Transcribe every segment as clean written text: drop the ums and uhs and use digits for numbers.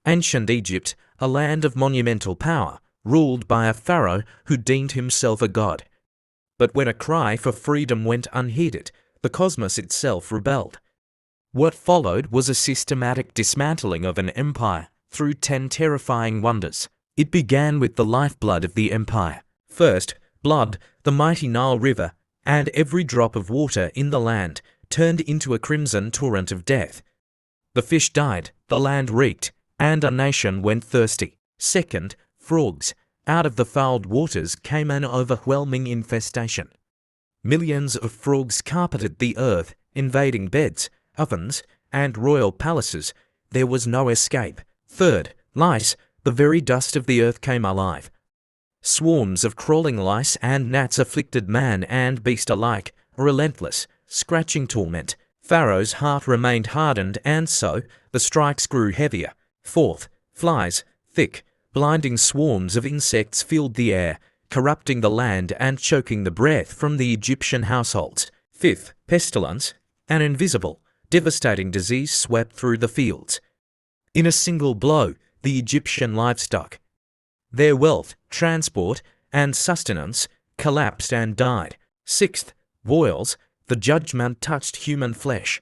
Ancient Egypt, a land of monumental power, ruled by a pharaoh who deemed himself a god. But when a cry for freedom went unheeded, the cosmos itself rebelled. What followed was a systematic dismantling of an empire through 10 terrifying wonders. It began with the lifeblood of the empire. First, blood, the mighty Nile River, and every drop of water in the land turned into a crimson torrent of death. The fish died, the land reeked, and a nation went thirsty. Second, frogs. Out of the fouled waters came an overwhelming infestation. Millions of frogs carpeted the earth, invading beds, ovens, and royal palaces. There was no escape. Third, lice. The very dust of the earth came alive. Swarms of crawling lice and gnats afflicted man and beast alike, relentless, scratching torment. Pharaoh's heart remained hardened, and so the strikes grew heavier. Fourth, flies. Thick, blinding swarms of insects filled the air, corrupting the land and choking the breath from the Egyptian households. Fifth, pestilence. An invisible, devastating disease swept through the fields. In a single blow, the Egyptian livestock, their wealth, transport, and sustenance, collapsed and died. Sixth, boils. The judgment touched human flesh.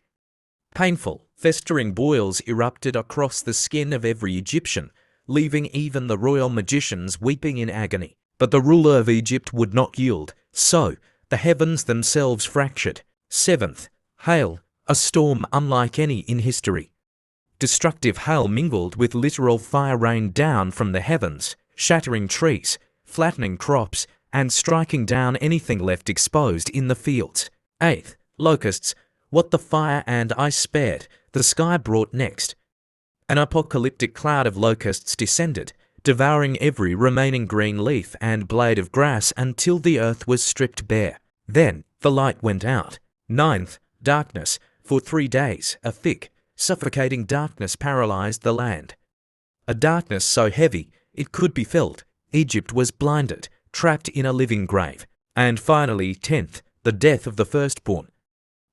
Painful, festering boils erupted across the skin of every Egyptian, leaving even the royal magicians weeping in agony. But the ruler of Egypt would not yield, so the heavens themselves fractured. Seventh, hail, a storm unlike any in history. Destructive hail mingled with literal fire rained down from the heavens, shattering trees, flattening crops, and striking down anything left exposed in the fields. Eighth, locusts. What the fire and ice spared, the sky brought next. An apocalyptic cloud of locusts descended, devouring every remaining green leaf and blade of grass until the earth was stripped bare. Then the light went out. Ninth, darkness. For 3 days, a thick, suffocating darkness paralyzed the land. A darkness so heavy it could be felt. Egypt was blinded, trapped in a living grave. And finally, 10th, the death of the firstborn.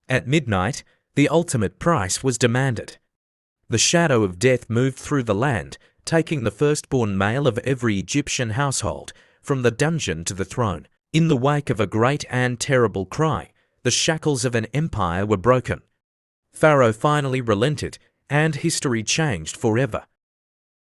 At midnight, the ultimate price was demanded. The shadow of death moved through the land, taking the firstborn male of every Egyptian household from the dungeon to the throne. In the wake of a great and terrible cry, the shackles of an empire were broken. Pharaoh finally relented, and history changed forever.